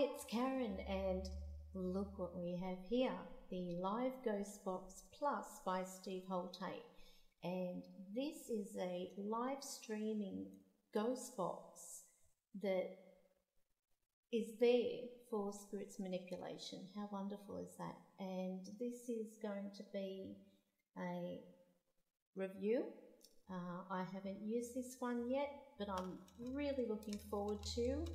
it's Karen, and look what we have here, the Live Ghost Box Plus by Steve Hultay. And this is a live streaming ghost box that is there for spirits manipulation. How wonderful is that? And this is going to be a review. I haven't used this one yet, but I'm really looking forward to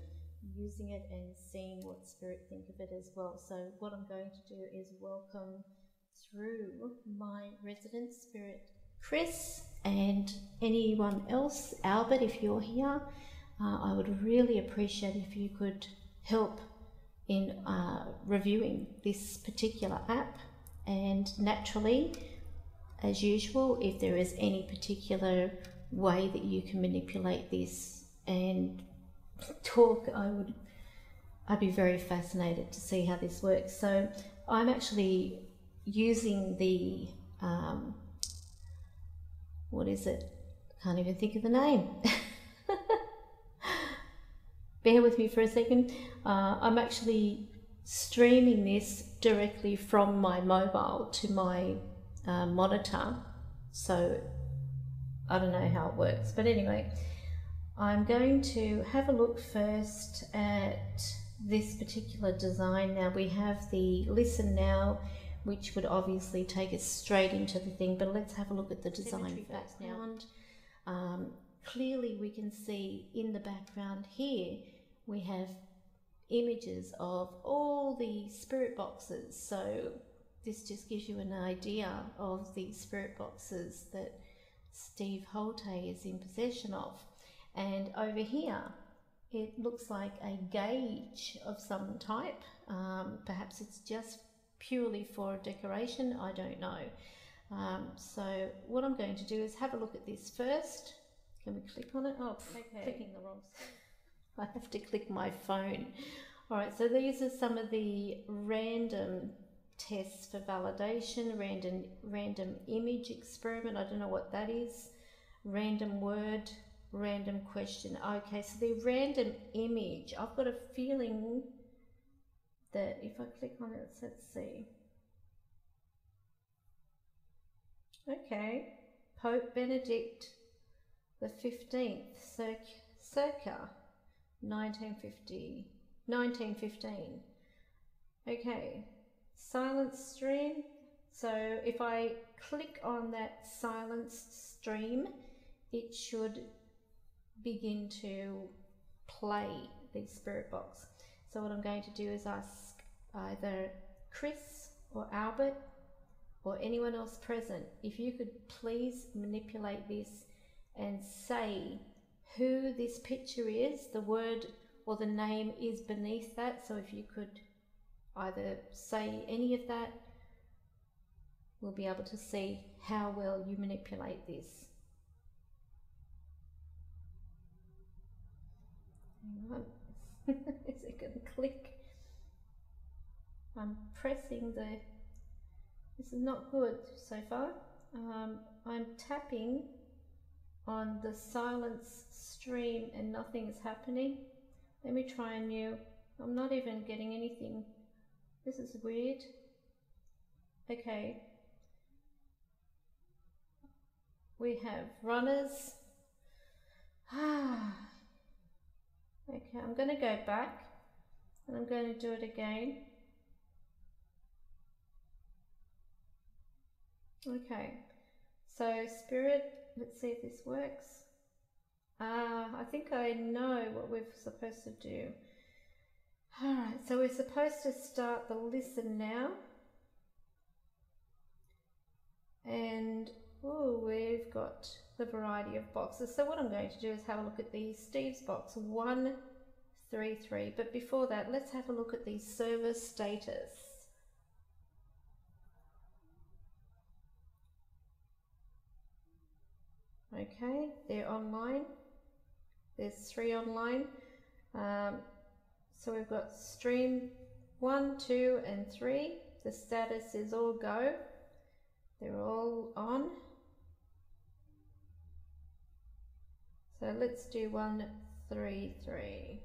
using it and seeing what spirit think of it as well. So what I'm going to do is welcome through my resident spirit Chris, and anyone else, Albert, if you're here. I would really appreciate if you could help in reviewing this particular app, and naturally, as usual, if there is any particular way that you can manipulate this and talk, I'd be very fascinated to see how this works. So I'm actually using the what is it? Can't even think of the name. Bear with me for a second. I'm actually streaming this directly from my mobile to my monitor, so I don't know how it works, but anyway, I'm going to have a look first at this particular design. Now we have the listen now, which would obviously take us straight into the thing, but let's have a look at the design background. Clearly we can see in the background here we have images of all the spirit boxes, so this just gives you an idea of the spirit boxes that Steve Hultay is in possession of. And over here it looks like a gauge of some type. Perhaps it's just purely for decoration, I don't know. So what I'm going to do is have a look at this first. Can we click on it? Oh, okay. Clicking the wrong side. I have to click my phone. All right, so these are some of the random tests for validation. Random image experiment, I don't know what that is. Random word, random question. Okay, so the random image, I've got a feeling that if I click on it, let's see. Okay, Pope Benedict the 15th, circa 1915. Okay, silence stream. So if I click on that silence stream, it should begin to play the spirit box. So what I'm going to do is ask either Chris or Albert or anyone else present if you could please manipulate this and say who this picture is. The word or the name is beneath that, so if you could either say any of that, we'll be able to see how well you manipulate this. Hang on. Is it going to click? I'm pressing the... This is not good so far. I'm tapping on the silence stream and nothing is happening. Let me try a new... I'm not even getting anything. This is weird. Okay. We have runners. Okay, I'm going to go back and I'm going to do it again. Okay, so spirit, let's see if this works. I think I know what we're supposed to do. Alright, so we're supposed to start the listen now. And we've got the variety of boxes. So what I'm going to do is have a look at the Steve's box 133. But before that, let's have a look at the server status. Okay, they're online. There's 3 online. So we've got stream 1, 2, and 3. The status is all go. They're all on. So let's do 133.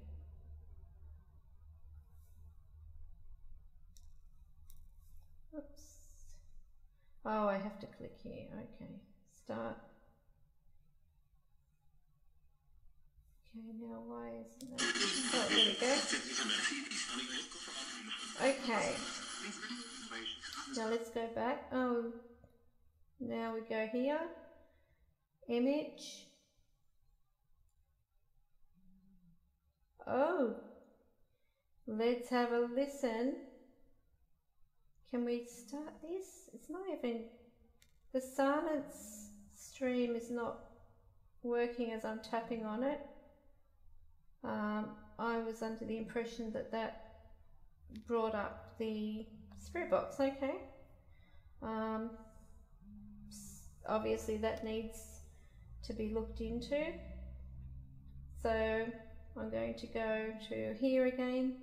Oh, I have to click here. Okay, start. Okay, now why isn't that? Oh, there we go. Okay. Now let's go back. Oh, now we go here. Image. Oh, let's have a listen. Can we start this? It's not even, the silence stream is not working as I'm tapping on it. I was under the impression that that brought up the spirit box. Okay. Obviously that needs to be looked into. So I'm going to go to here again.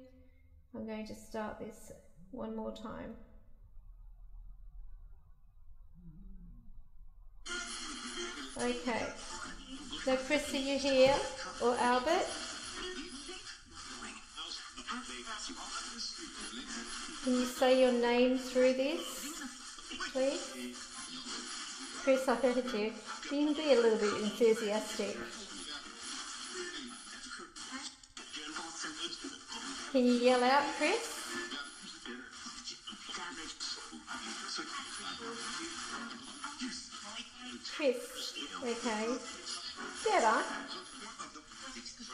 I'm going to start this one more time. Okay. So Chris, are you here? Or Albert? Can you say your name through this, please? Chris, I heard you. You can be a little bit enthusiastic. Can you yell out, Chris? Chris, okay. Better.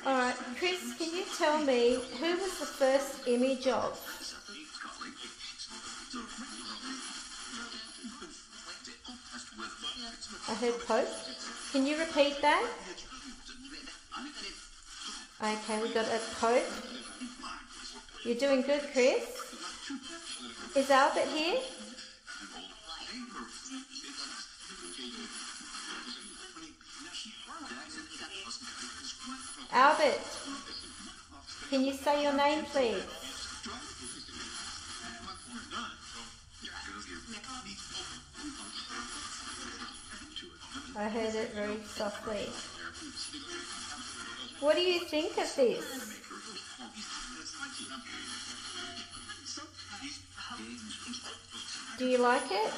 Alright, Chris, can you tell me who was the first image of? I heard Pope. Can you repeat that? Okay, we got a Pope. You're doing good, Chris. Is Albert here? Albert, can you say your name, please? I heard it very softly. What do you think of this? Do you like it?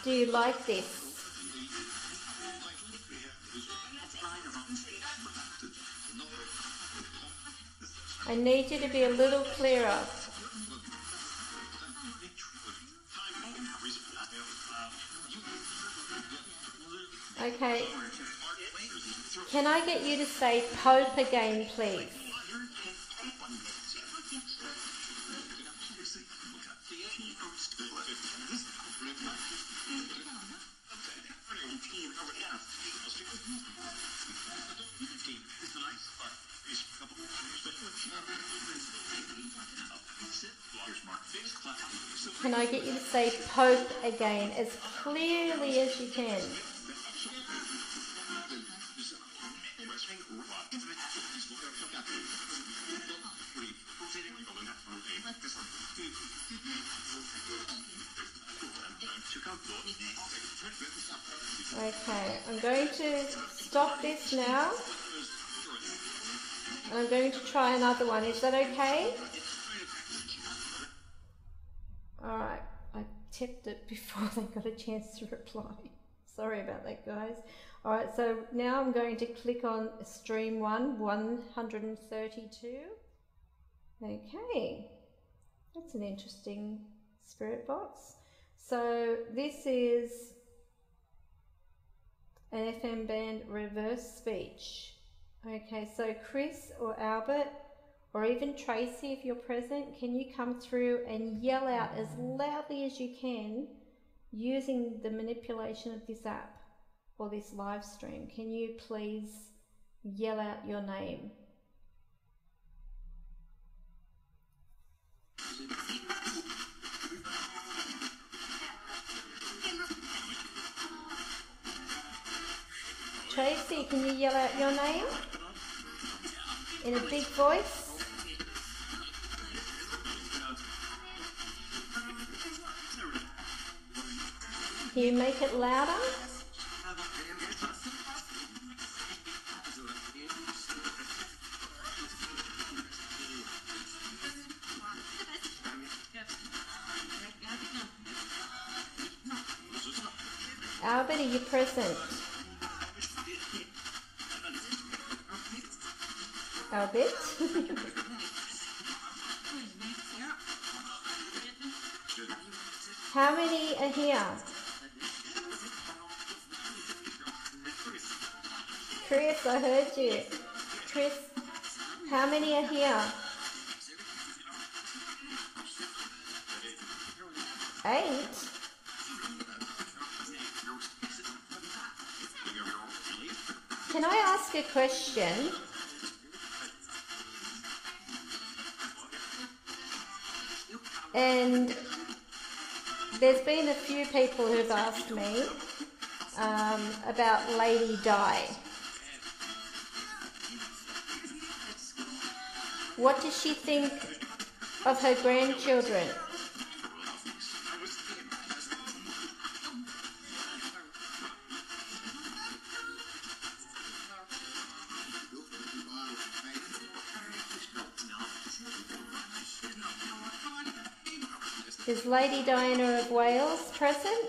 Do you like this? I need you to be a little clearer. Okay. Can I get you to say Pope again, please? Can I get you to say Pope again as clearly as you can? Okay, I'm going to stop this now. And I'm going to try another one. Is that okay? Alright, I tipped it before they got a chance to reply. Sorry about that, guys. Alright, so now I'm going to click on stream 132. Okay, that's an interesting spirit box. So this is an FM band reverse speech. Okay, so Chris or Albert, or even Tracy if you're present, can you come through and yell out as loudly as you can using the manipulation of this app or this live stream? Can you please yell out your name? Tracy, can you yell out your name in a big voice? Can you make it louder? Albert, are you present? Albert? How many are here? Chris, I heard you. Chris, how many are here? 8? Can I ask a question? And there's been a few people who've asked me about Lady Di. What does she think of her grandchildren? Is Lady Diana of Wales present?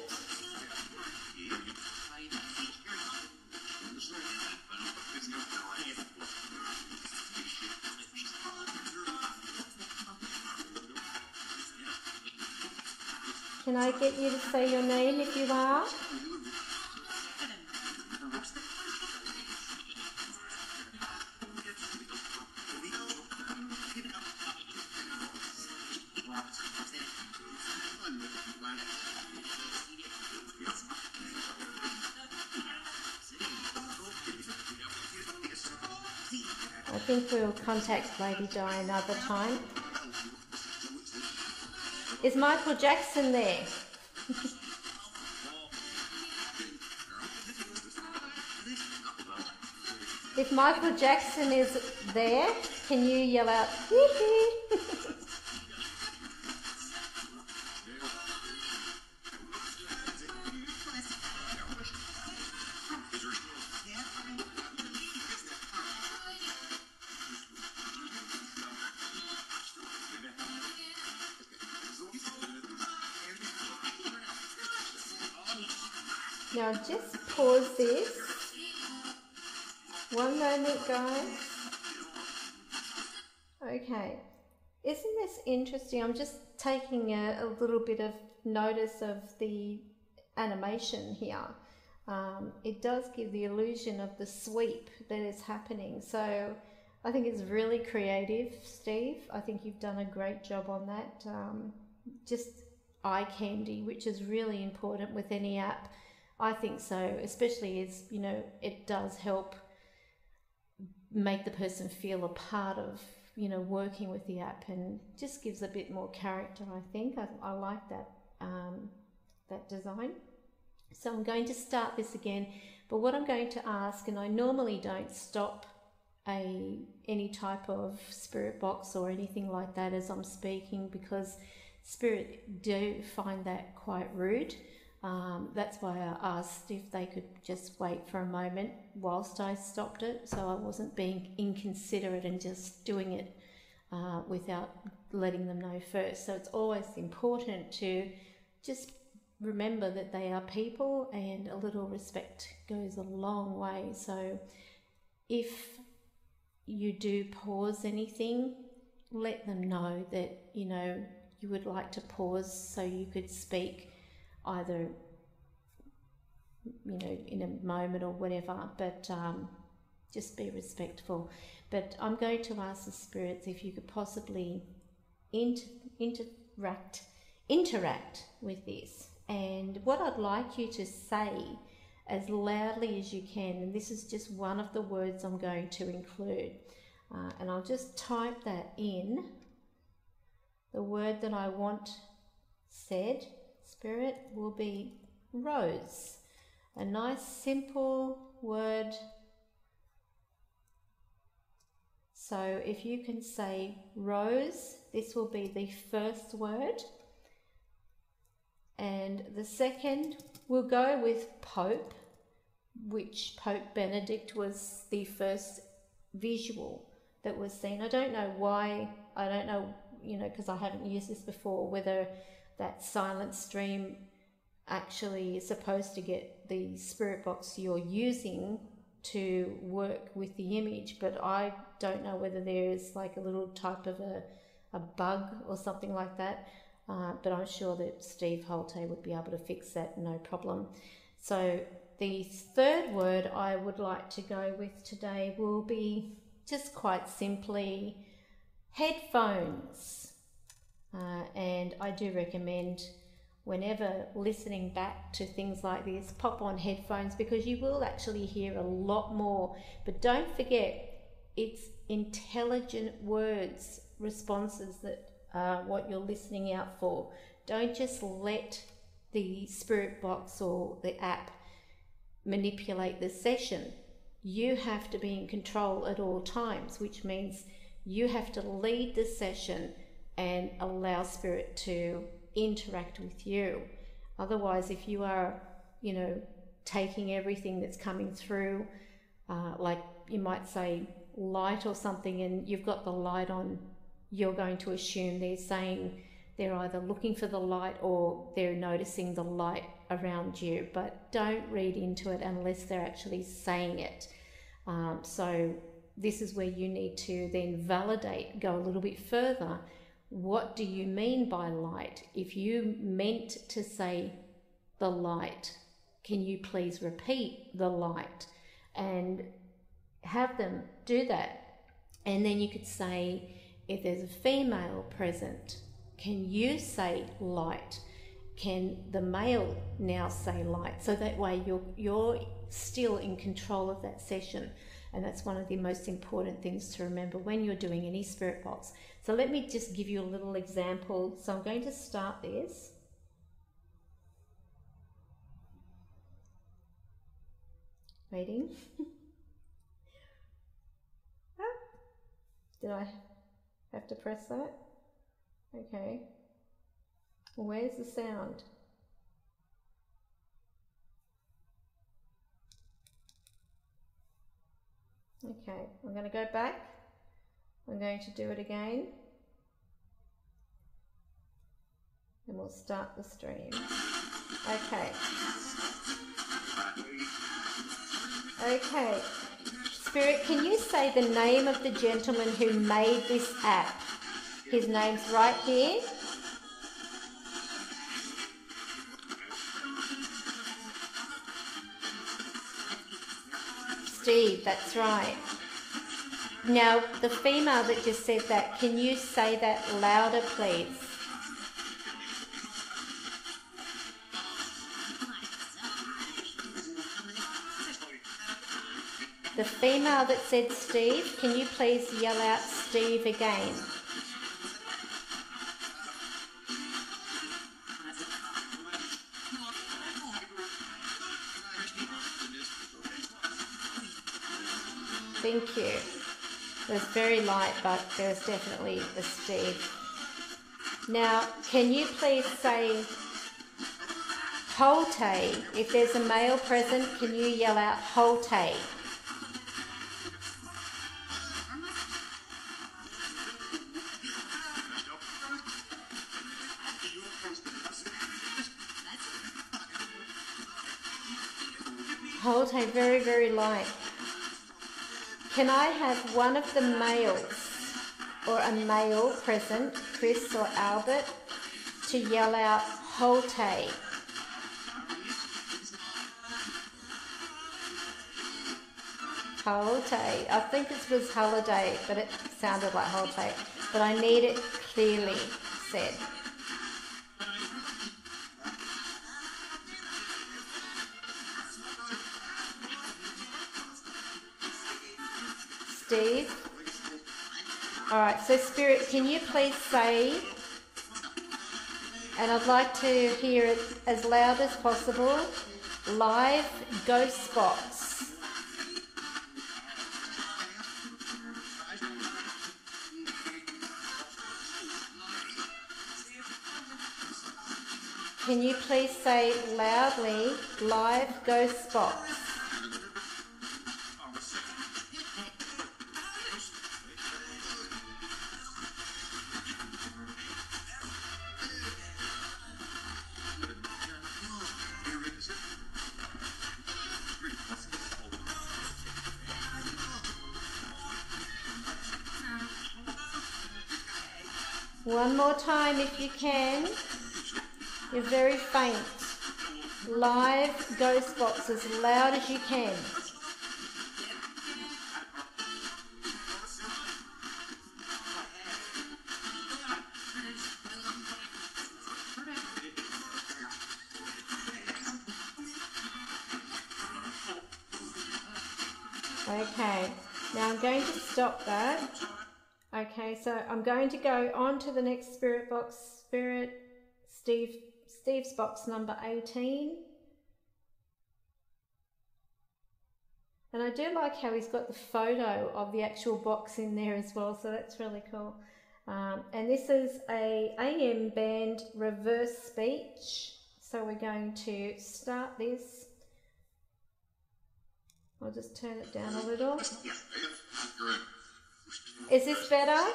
Can I get you to say your name if you are? I think we'll contact Lady Di another time. Is Michael Jackson there? If Michael Jackson is there, can you yell out, hee-hee? Now just pause this. One moment, guys. Okay. Isn't this interesting? I'm just taking a little bit of notice of the animation here. It does give the illusion of the sweep that is happening. So I think it's really creative, Steve. I think you've done a great job on that. Just eye candy, which is really important with any app. I think so, especially as, you know, it does help make the person feel a part of, you know, working with the app, and just gives a bit more character, I think. I like that, that design. So I'm going to start this again, but what I'm going to ask, and I normally don't stop any type of spirit box or anything like that as I'm speaking, because spirit do find that quite rude. That's why I asked if they could just wait for a moment whilst I stopped it, so I wasn't being inconsiderate and just doing it without letting them know first. So it's always important to just remember that they are people, and a little respect goes a long way. So if you do pause anything, let them know that, you know, you would like to pause so you could speak either, you know, in a moment or whatever, but just be respectful. But I'm going to ask the spirits if you could possibly interact with this. And what I'd like you to say as loudly as you can, and this is just one of the words I'm going to include, and I'll just type that in, the word that I want said, Spirit, will be rose. A nice simple word. So if you can say rose, this will be the first word. And the second, we'll go with Pope, which Pope Benedict was the first visual that was seen. I don't know why, I don't know, you know, because I haven't used this before, whether that silent stream actually is supposed to get the spirit box you're using to work with the image, but I don't know whether there's like a little type of a bug or something like that, but I'm sure that Steve Hultay would be able to fix that, no problem. So the third word I would like to go with today will be just quite simply headphones. And I do recommend, whenever listening back to things like this, pop on headphones, because you will actually hear a lot more. But don't forget, it's intelligent words, responses that are what you're listening out for. Don't just let the spirit box or the app manipulate the session. You have to be in control at all times, which means you have to lead the session and allow spirit to interact with you. Otherwise, if you are, you know, taking everything that's coming through, like you might say light or something, and you've got the light on, you're going to assume they're saying they're either looking for the light or they're noticing the light around you, but don't read into it unless they're actually saying it. So this is where you need to then validate, go a little bit further. What do you mean by light? If you meant to say the light, can you please repeat the light? And have them do that. And then you could say, if there's a female present, can you say light? Can the male now say light? So that way you're still in control of that session. And that's one of the most important things to remember when you're doing any spirit box. So let me just give you a little example. So I'm going to start this. Waiting. Did I have to press that? Okay. Well, where's the sound? Okay, I'm going to go back. I'm going to do it again. And we'll start the stream. Okay. Okay. Spirit, can you say the name of the gentleman who made this app? His name's right here. Steve, that's right. Now, the female that just said that, can you say that louder, please? The female that said Steve, can you please yell out Steve again? Thank you. It was very light, but there was definitely a Steve. Now, can you please say Hultay? If there's a male present, can you yell out Hultay? Hultay, very, very light. Can I have one of the males or a male present, Chris or Albert, to yell out Hultay? Hultay. I think it was holiday, but it sounded like Hultay. But I need it clearly said. Steve. All right, so Spirit, can you please say, and I'd like to hear it as loud as possible, live ghost box. Can you please say loudly, live ghost box? One more time if you can. You're very faint. Live ghost box as loud as you can. Okay, now I'm going to stop that. Okay, so I'm going to go on to the next spirit box, Steve's box number 18. And I do like how he's got the photo of the actual box in there as well, so that's really cool. And this is a AM band reverse speech. So we're going to start this. I'll just turn it down a little. Is this better?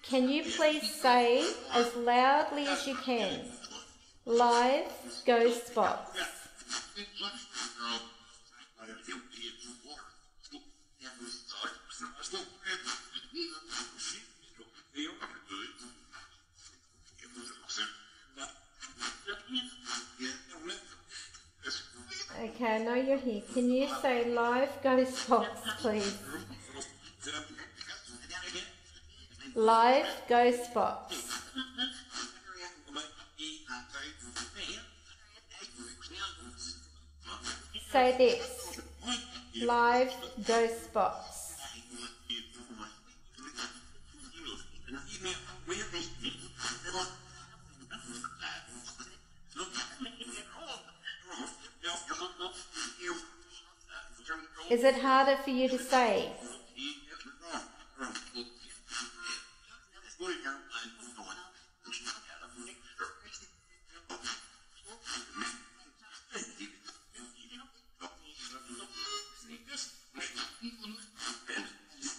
Can you please say as loudly as you can, live ghost box? Okay, I know you're here. Can you say live ghost box, please? Live ghost box. Say this. Live ghost box. Is it harder for you to say?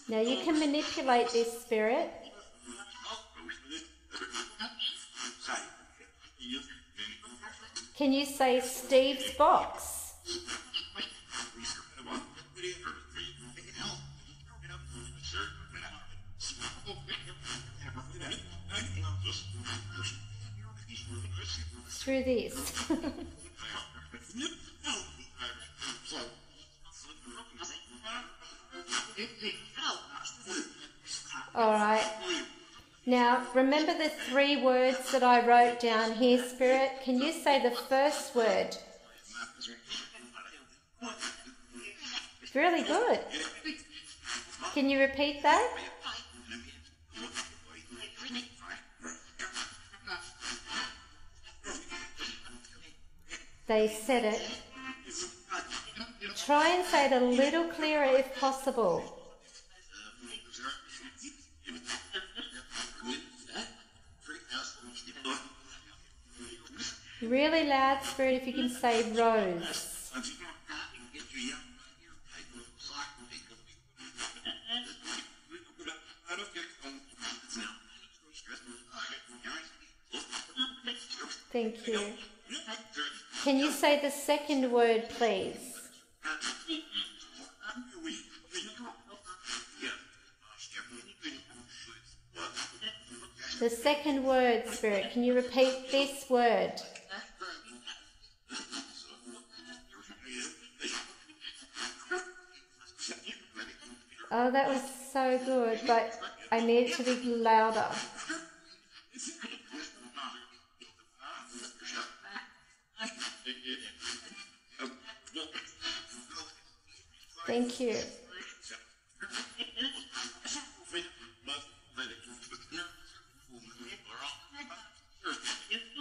Now you can manipulate this spirit. Can you say Steve's box? Through this. All right. Now, remember the 3 words that I wrote down here, Spirit? Can you say the first word? Really good. Can you repeat that? They said it. Try and say it a little clearer if possible. Really loud, Spirit, if you can say Rose. Thank you. Can you say the second word, please? The second word, Spirit. Can you repeat this word? Oh, that was so good, but I need it to be louder. Thank you.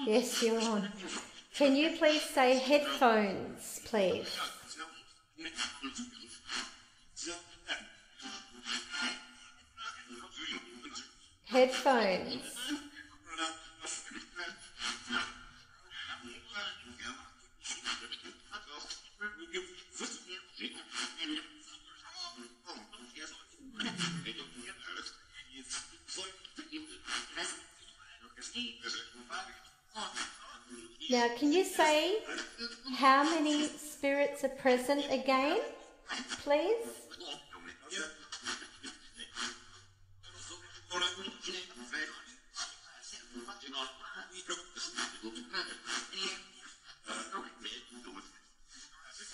Yes, you're on. Can you please say headphones, please? Headphones. Now, can you say how many spirits are present again, please?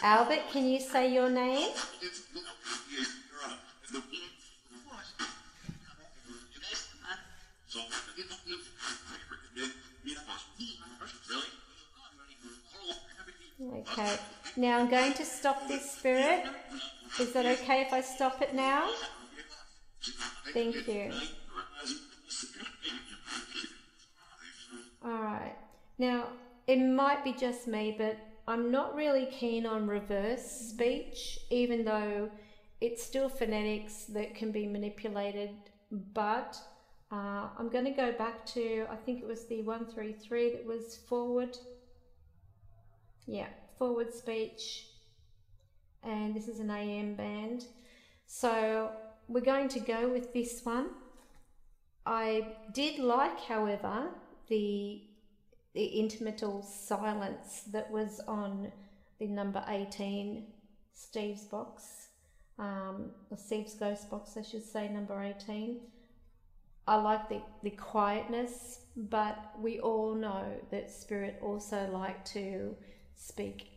Albert, can you say your name? Okay, now I'm going to stop this spirit. Is that okay if I stop it now? Thank you. Alright, now it might be just me, but I'm not really keen on reverse speech, even though it's still phonetics that can be manipulated, but I'm going to go back to, I think it was the 133 that was forward. Yeah, forward speech, and this is an AM band. So we're going to go with this one. I did like, however, the intermittent silence that was on the number 18 Steve's box, or Steve's ghost box, I should say, number 18. I like the quietness, but we all know that spirit also like to speak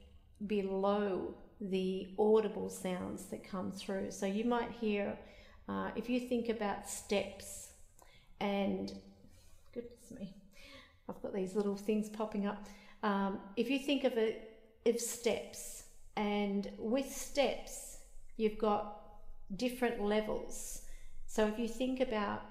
below the audible sounds that come through. So you might hear, if you think about steps, and goodness me, I've got these little things popping up. If you think of it as steps, and with steps you've got different levels. So if you think about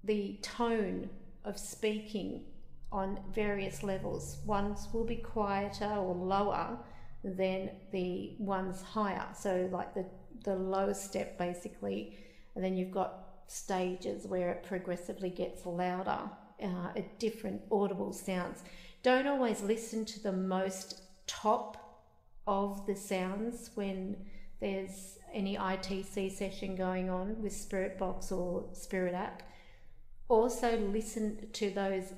the tone of speaking on various levels, ones will be quieter or lower than the ones higher. So like the lowest step basically, and then you've got stages where it progressively gets louder at different audible sounds. Don't always listen to the most top of the sounds when there's any ITC session going on with Spirit Box or Spirit App. Also listen to those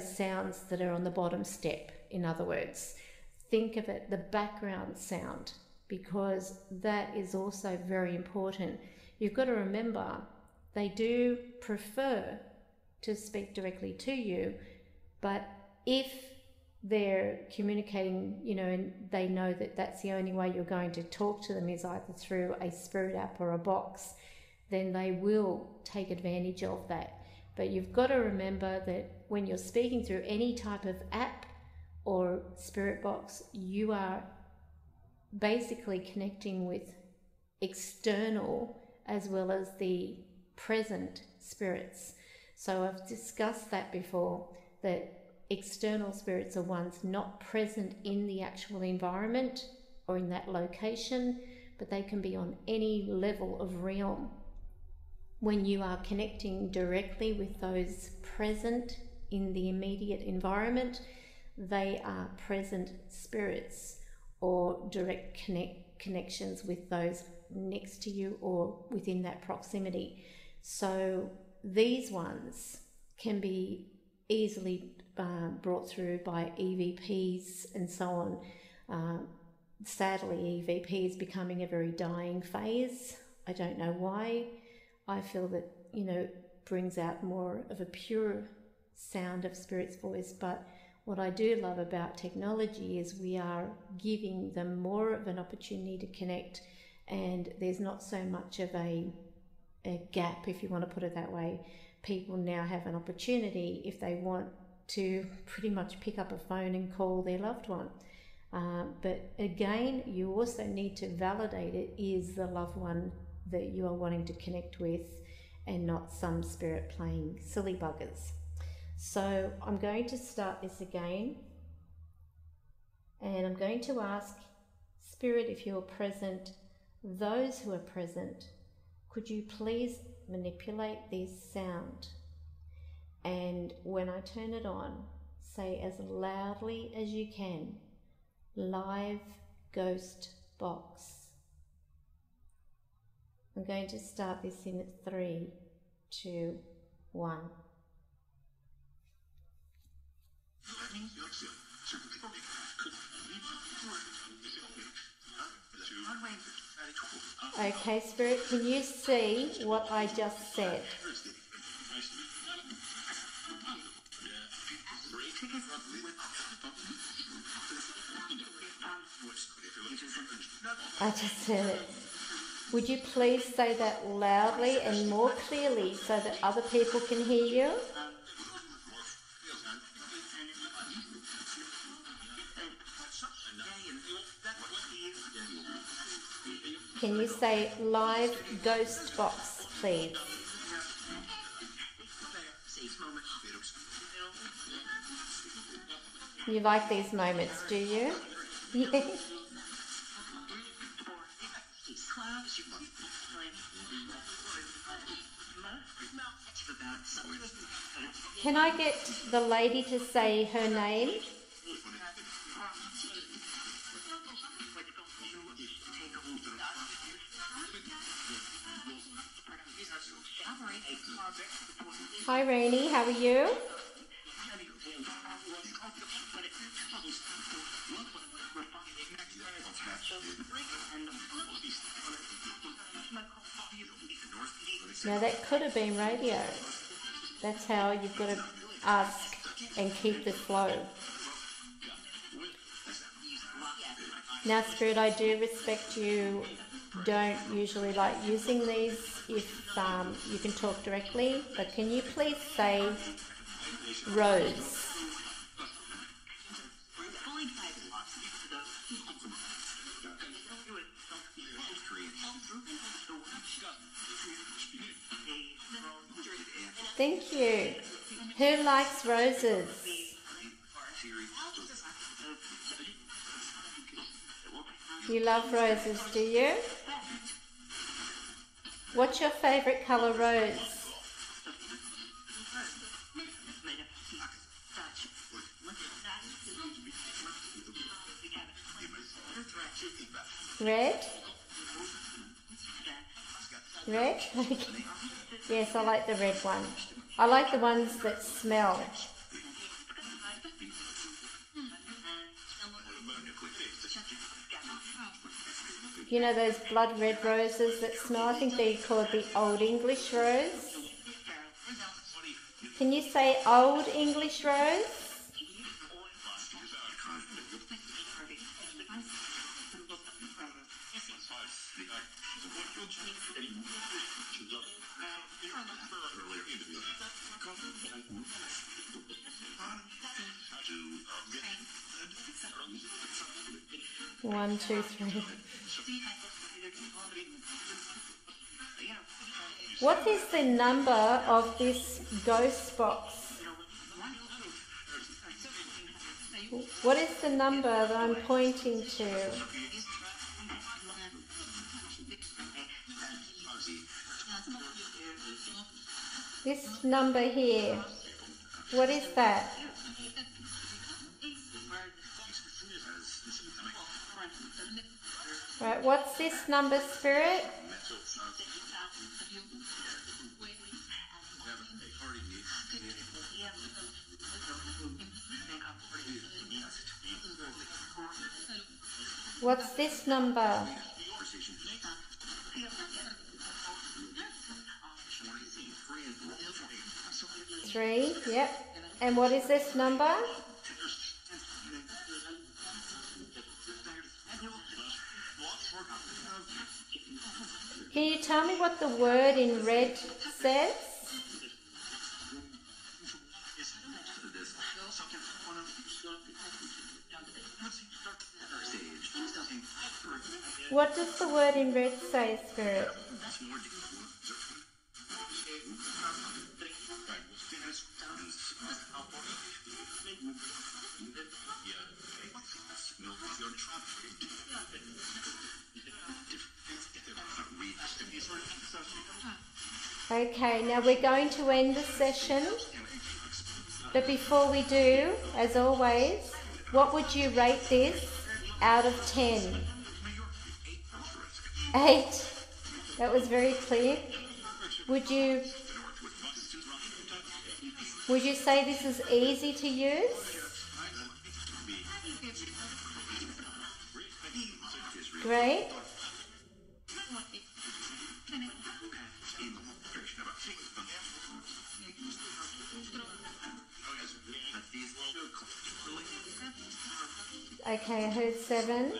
sounds that are on the bottom step. In other words, think of it, the background sound, because that is also very important. You've got to remember, they do prefer to speak directly to you, but if they're communicating, you know, and they know that that's the only way you're going to talk to them is either through a Spirit App or a box, then they will take advantage of that. But you've got to remember that when you're speaking through any type of app or Spirit Box, you are basically connecting with external as well as the present spirits. So I've discussed that before, that external spirits are ones not present in the actual environment or in that location, but they can be on any level of realm. When you are connecting directly with those present in the immediate environment, they are present spirits or direct connections with those next to you or within that proximity. So these ones can be easily brought through by EVPs and so on. Sadly, EVP is becoming a very dying phase. I don't know why. I feel that, you know, brings out more of a pure sound of Spirit's voice, but what I do love about technology is we are giving them more of an opportunity to connect, and there's not so much of a gap, if you want to put it that way. People now have an opportunity, if they want, to pretty much pick up a phone and call their loved one. But again, you also need to validate it is the loved one that you are wanting to connect with and not some spirit playing silly buggers. So I'm going to start this again, and I'm going to ask Spirit, if you're present, those who are present, could you please manipulate this sound? And when I turn it on, say as loudly as you can, live ghost box. I'm going to start this in 3, 2, 1. Okay, Spirit, can you see what I just said? I just said it. Would you please say that loudly and more clearly so that other people can hear you? Can you say live ghost box, please? You like these moments, do you? Yeah. Can I get the lady to say her name? Hi Rainey, how are you? Now that could have been radio. That's how you've got to ask and keep the flow. Now Spirit, I do respect you don't usually like using these if you can talk directly, but can you please say Rose? Thank you. Who likes roses? You love roses, do you? What's your favourite colour rose? Red? Red? Okay. Yes, I like the red one. I like the ones that smell. You know those blood red roses that smell? I think they're called the Old English Rose. Can you say Old English Rose? One, two, three. What is the number of this ghost box? What is the number that I'm pointing to? This number here. What is that? Right, what's this number, Spirit? What's this number? 3, yep. And what is this number? Can you tell me what the word in red says? What does the word in red say, Spirit? Okay, now we're going to end the session, but before we do, as always, what would you rate this out of 10? 8. That was very clear. Would you say this is easy to use? Great. Okay, I heard 7.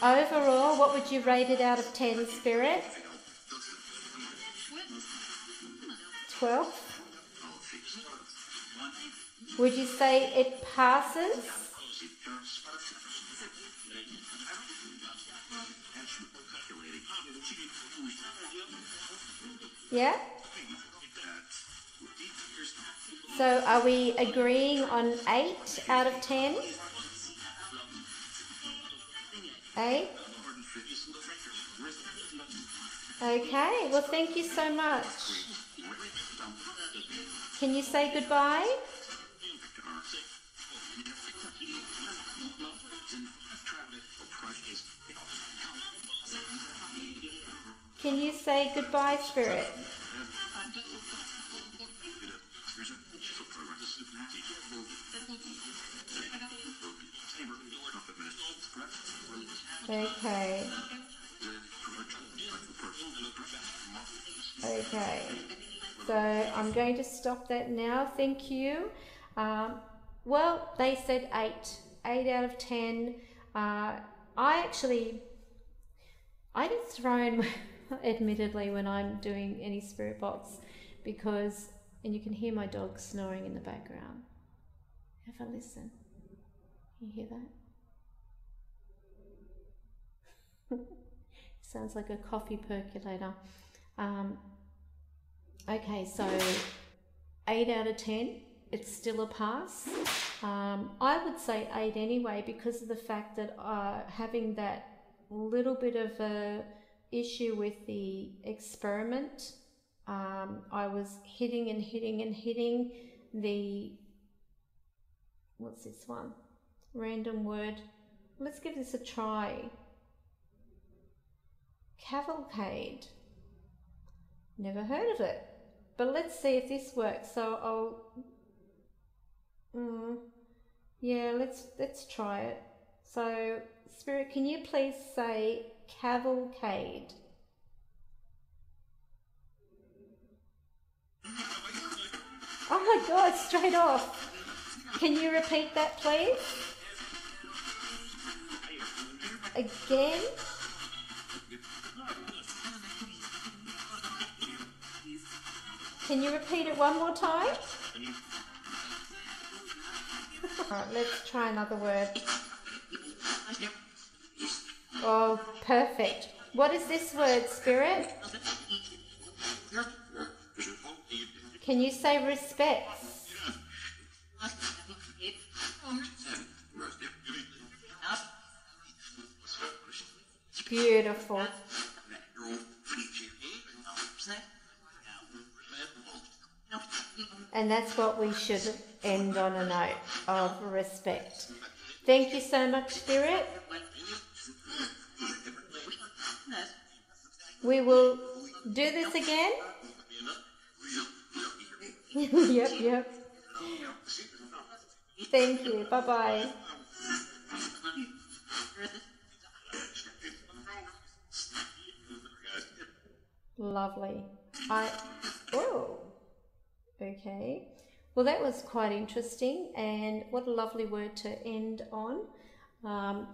Overall, what would you rate it out of 10, Spirit? 12? Would you say it passes? Yeah? So are we agreeing on 8 out of 10? 8? Okay, well thank you so much. Can you say goodbye? Can you say goodbye, Spirit? Okay. Okay. So I'm going to stop that now. Thank you. Well, they said 8. 8 out of 10. I get thrown, admittedly, when I'm doing any spirit box because, and you can hear my dog snoring in the background. Have a listen. Can you hear that? Sounds like a coffee percolator. Okay, so 8 out of 10, it's still a pass. I would say 8 anyway because of the fact that having that little bit of a issue with the experiment, I was hitting and hitting and hitting the, what's this one? Random word. Let's give this a try. Cavalcade. Never heard of it. But let's see if this works. So yeah, let's try it. So, Spirit, can you please say cavalcade? Oh my God, straight off. Can you repeat that, please? Again? Can you repeat it one more time? Alright, let's try another word. Oh, perfect. What is this word, Spirit? Can you say respects? Beautiful. And that's what we should end on, a note of respect. Thank you so much, Spirit. We will do this again. Yep. Thank you. Bye-bye. Lovely. Oh. Okay, well that was quite interesting, and what a lovely word to end on.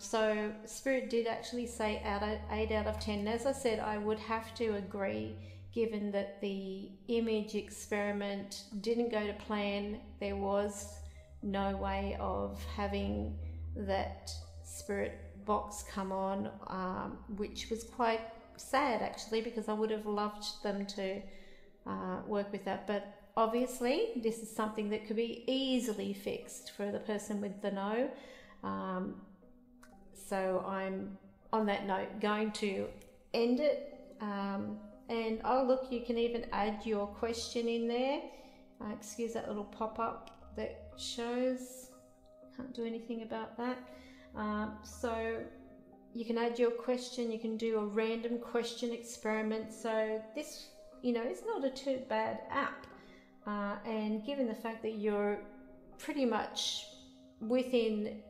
So Spirit did actually say 8 out of 10. As I said, I would have to agree, given that the image experiment didn't go to plan. There was no way of having that spirit box come on, which was quite sad actually, because I would have loved them to work with that. But obviously, this is something that could be easily fixed for the person with the no. So I'm, on that note, going to end it. And oh look, you can even add your question in there. Excuse that little pop-up that shows. Can't do anything about that. So you can add your question. You can do a random question experiment. So this, it's not a too bad app. And given the fact that you're pretty much within,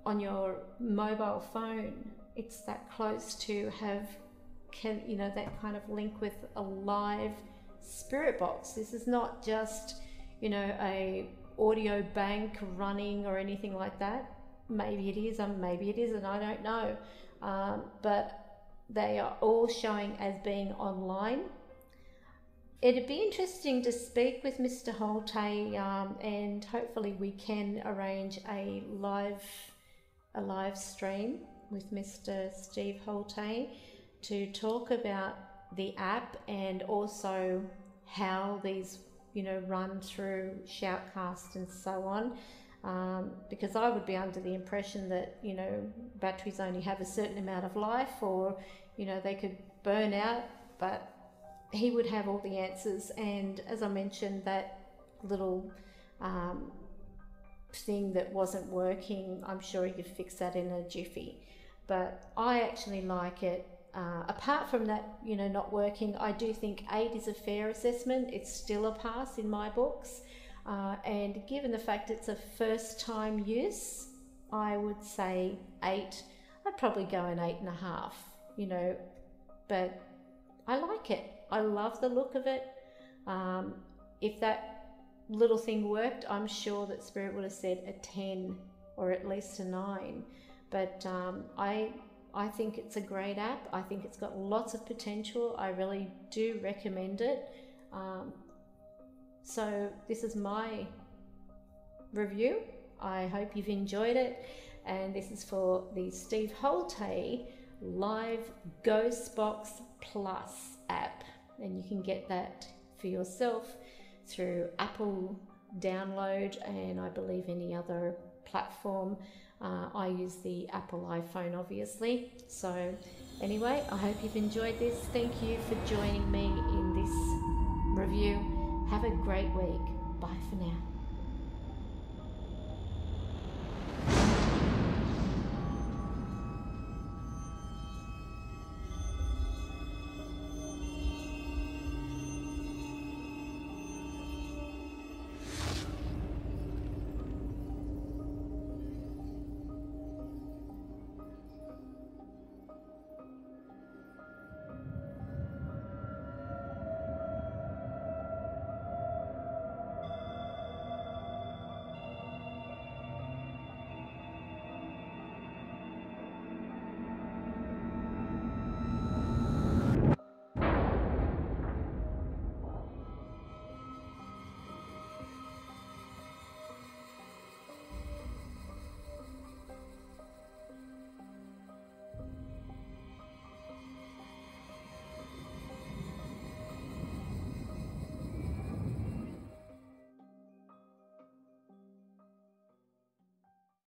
on your mobile phone, it's that close to have, that kind of link with a live spirit box. This is not just, a audio bank running or anything like that. Maybe it is, maybe it isn't, I don't know. But they are all showing as being online. It'd be interesting to speak with Mr. Hultay, and hopefully we can arrange a live stream with Mr. Steve Hultay to talk about the app and also how these, you know, run through Shoutcast and so on. Because I would be under the impression that, you know, batteries only have a certain amount of life, or, you know, they could burn out, but he would have all the answers. And as I mentioned, that little thing that wasn't working, I'm sure he could fix that in a jiffy. But I actually like it. Apart from that, you know, not working, I do think 8 is a fair assessment. It's still a pass in my books. And given the fact it's a first time use, I would say 8. I'd probably go an 8.5, you know, but I like it. I love the look of it. If that little thing worked, I'm sure that Spirit would have said a 10 or at least a 9. But I think it's a great app. I think it's got lots of potential. I really do recommend it. So this is my review. I hope you've enjoyed it. And this is for the Steve Hultay Live Ghost Box Plus app. And you can get that for yourself through Apple download and I believe any other platform. I use the Apple iPhone, obviously. So anyway, I hope you've enjoyed this. Thank you for joining me in this review. Have a great week. Bye for now.